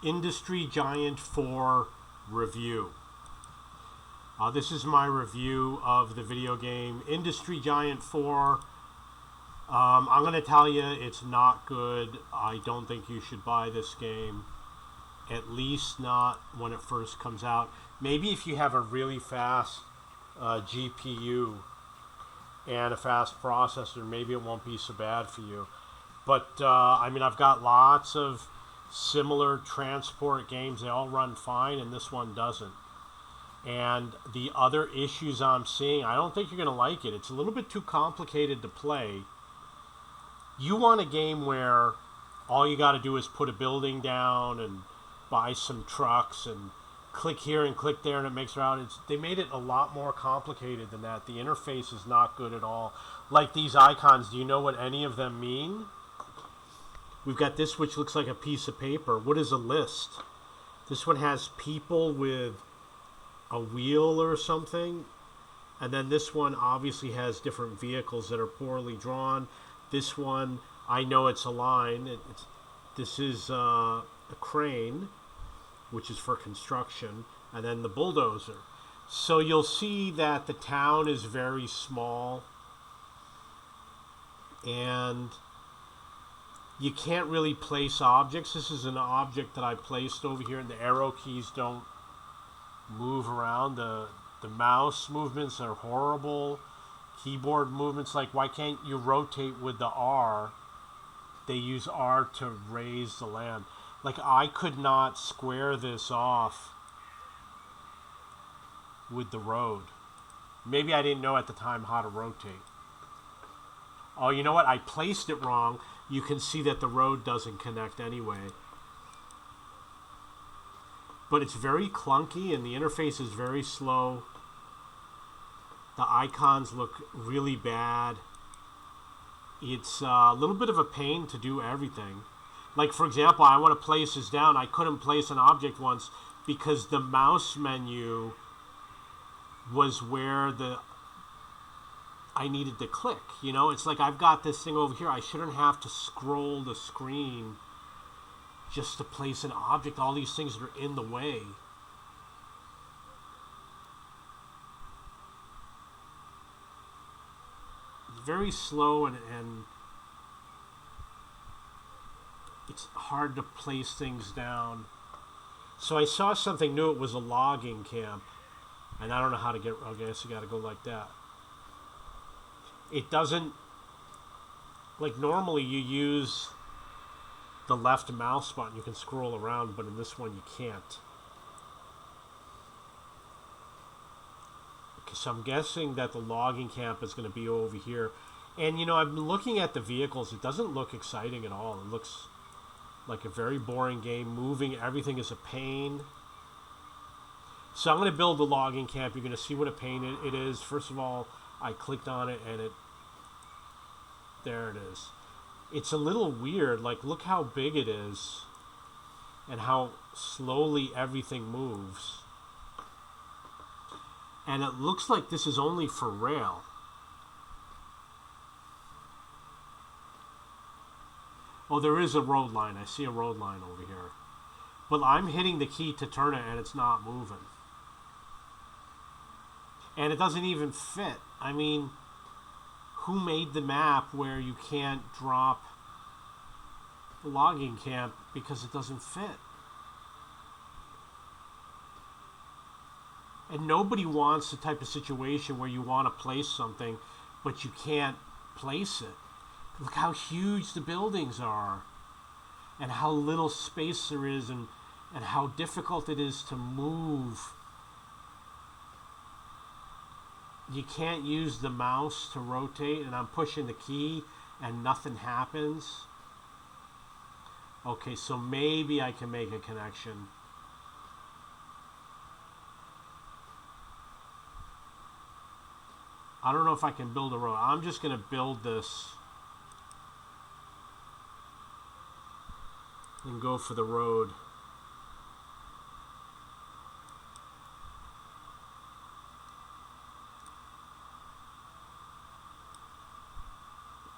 Industry Giant 4 review. This is my review of the video game Industry Giant 4. I'm going to tell you it's not good. I don't think you should buy this game. At least not when it first comes out. Maybe if you have a really fast GPU and a fast processor, maybe it won't be so bad for you. But, I've got lots of similar transport games. They all run fine, and this one doesn't. And the other issues I'm seeing, I don't think you're going to like it. It's a little bit too complicated to play. You want a game where all you got to do is put a building down and buy some trucks and click here and click there and it makes it out. They made it a lot more complicated than that. The interface is not good at all. Like these icons, do you know what any of them mean? We've got this which looks like a piece of paper. What is a list? This one has people with a wheel or something. And then this one obviously has different vehicles that are poorly drawn. This one, I know it's a line. This is a crane, which is for construction, and then the bulldozer. So you'll see that the town is very small, and you can't really place objects. This is an object that I placed over here, and the arrow keys don't move around. The mouse movements are horrible. Keyboard movements, like why can't you rotate with the R? They use R to raise the land. Like I could not square this off with the road. Maybe I didn't know at the time how to rotate. Oh, you know what? I placed it wrong. You can see that the road doesn't connect anyway. But it's very clunky and the interface is very slow. The icons look really bad. It's a little bit of a pain to do everything. Like, for example, I want to place this down. I couldn't place an object once because the mouse menu was where I needed to click. You know, it's like I've got this thing over here. I shouldn't have to scroll the screen just to place an object. All these things that are in the way. It's very slow and it's hard to place things down. So I saw something new. It was a logging camp. And I don't know how to get... I guess you got to go like that. It doesn't... Like normally you use the left mouse button. You can scroll around, but in this one you can't. Okay, so I'm guessing that the logging camp is going to be over here. And, you know, I've been looking at the vehicles. It doesn't look exciting at all. It looks like a very boring game. Moving everything is a pain. So I'm going to build the logging camp. You're going to see what a pain it is. First of all, I clicked on it and there it is. It's a little weird. Like, look how big it is and how slowly everything moves. And it looks like this is only for rail. Oh, there is a road line. I see a road line over here. But I'm hitting the key to turn it and it's not moving. And it doesn't even fit. I mean, who made the map where you can't drop the logging camp because it doesn't fit? And nobody wants the type of situation where you want to place something, but you can't place it. Look how huge the buildings are, and how little space there is, and how difficult it is to move. You can't use the mouse to rotate, and I'm pushing the key, and nothing happens. Okay, so maybe I can make a connection. I don't know if I can build a road. I'm just going to build this and go for the road.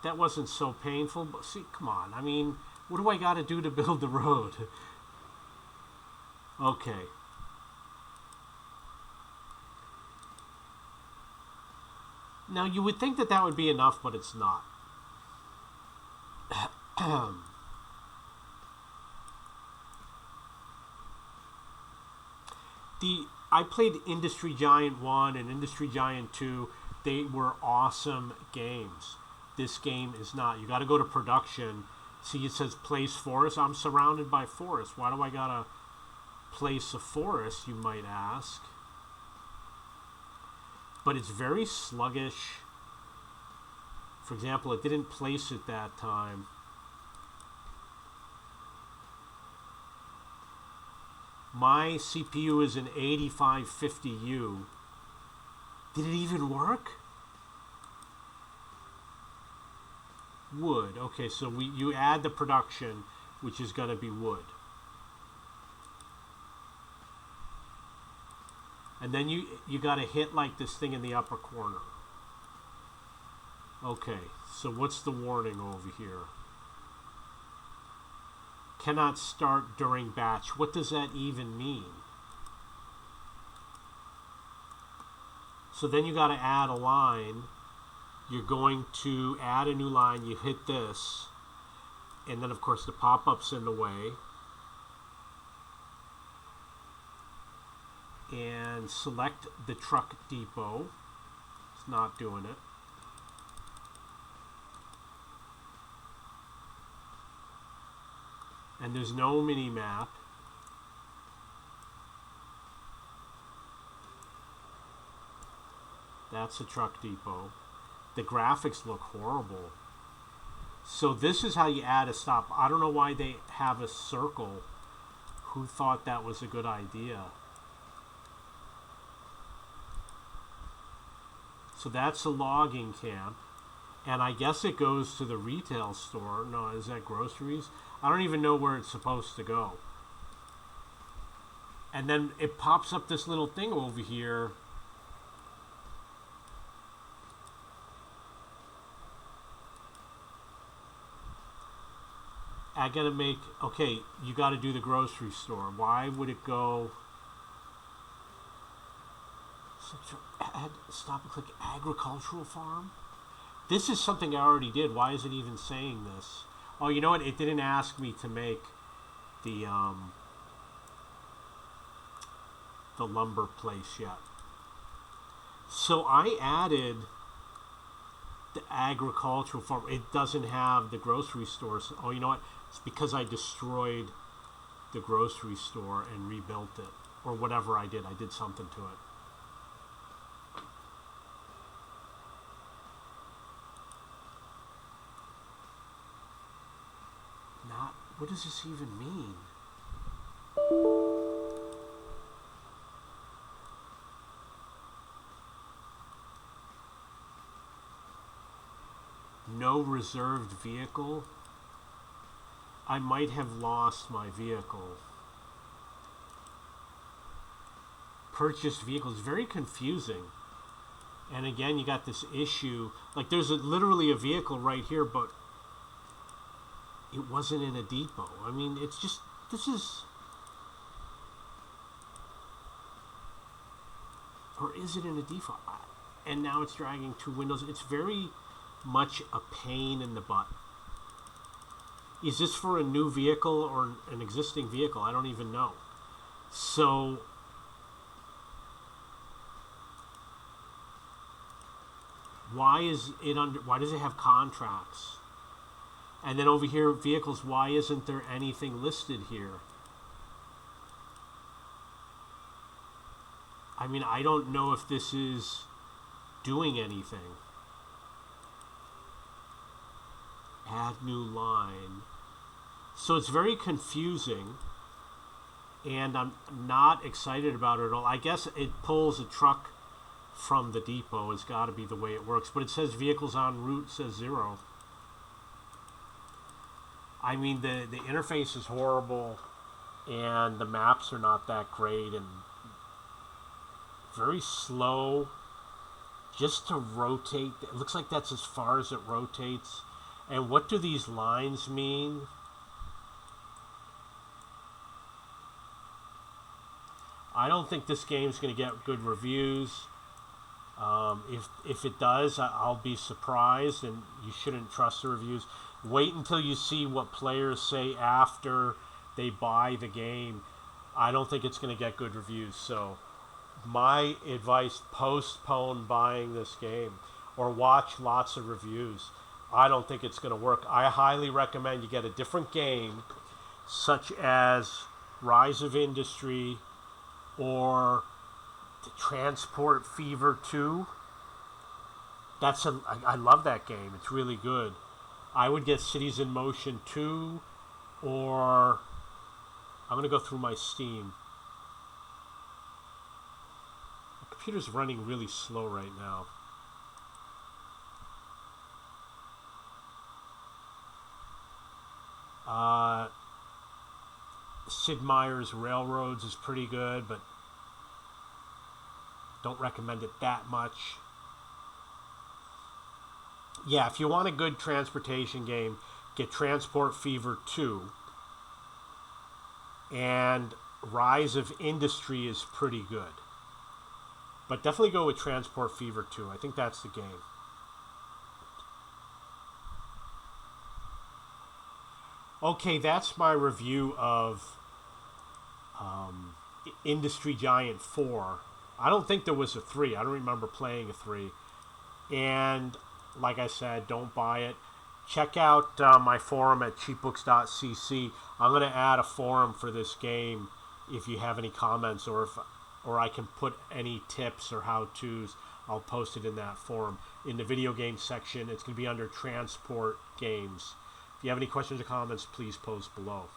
That wasn't so painful, but see, come on. I mean, what do I got to do to build the road? Okay. Now you would think that that would be enough, but it's not. I played Industry Giant 1 and Industry Giant 2. They were awesome games. This game is not. You got to go to production. See, it says place forest. I'm surrounded by forest. Why do I got to place a forest, you might ask? But it's very sluggish. For example, it didn't place it that time. My CPU is an 8550U. Did it even work? Wood. Okay, so you add the production, which is going to be wood. And then you got to hit like this thing in the upper corner. Okay, so what's the warning over here? Cannot start during batch. What does that even mean? So then you got to add a line. You're going to add a new line. You hit this. And then, of course, the pop-up's in the way. And select the truck depot. It's not doing it. And there's no mini map. That's a truck depot. The graphics look horrible. So this is how you add a stop. I don't know why they have a circle. Who thought that was a good idea? So that's a logging camp. And I guess it goes to the retail store. No, is that groceries? I don't even know where it's supposed to go. And then it pops up this little thing over here. I gotta make, okay, you gotta do the grocery store. Why would it go? Stop and click agricultural farm? This is something I already did. Why is it even saying this? Oh, you know what? It didn't ask me to make the lumber place yet. So I added the agricultural farm. It doesn't have the grocery store. So, oh, you know what? It's because I destroyed the grocery store and rebuilt it. Or whatever I did. I did something to it. What does this even mean? No reserved vehicle? I might have lost my vehicle. Purchased vehicles, very confusing. And again, you got this issue. Like there's literally a vehicle right here, but it wasn't in a depot. I mean, it's just, this is... Or is it in a depot? And now it's dragging two windows. It's very much a pain in the butt. Is this for a new vehicle or an existing vehicle? I don't even know. So... Why does it have contracts? And then over here, vehicles, why isn't there anything listed here? I mean, I don't know if this is doing anything. Add new line. So it's very confusing, and I'm not excited about it at all. I guess it pulls a truck from the depot. It's got to be the way it works. But it says vehicles en route, says 0. I mean, the interface is horrible, and the maps are not that great, and very slow. Just to rotate, it looks like that's as far as it rotates. And what do these lines mean? I don't think this game's going to get good reviews. If it does, I'll be surprised, and you shouldn't trust the reviews. Wait until you see what players say after they buy the game. I don't think it's going to get good reviews. So my advice, postpone buying this game or watch lots of reviews. I don't think it's going to work. I highly recommend you get a different game, such as Rise of Industry or Transport Fever 2. I love that game. It's really good. I would get Cities in Motion 2, or I'm going to go through my Steam. My computer's running really slow right now. Sid Meier's Railroads is pretty good, but don't recommend it that much. Yeah, if you want a good transportation game, get Transport Fever 2. And Rise of Industry is pretty good. But definitely go with Transport Fever 2. I think that's the game. Okay, that's my review of Industry Giant 4. I don't think there was a 3. I don't remember playing a 3. And like I said, don't buy it. Check out my forum at cheapbooks.cc. I'm going to add a forum for this game if you have any comments, or I can put any tips or how-tos. I'll post it in that forum. In the video game section, it's going to be under transport games. If you have any questions or comments, please post below.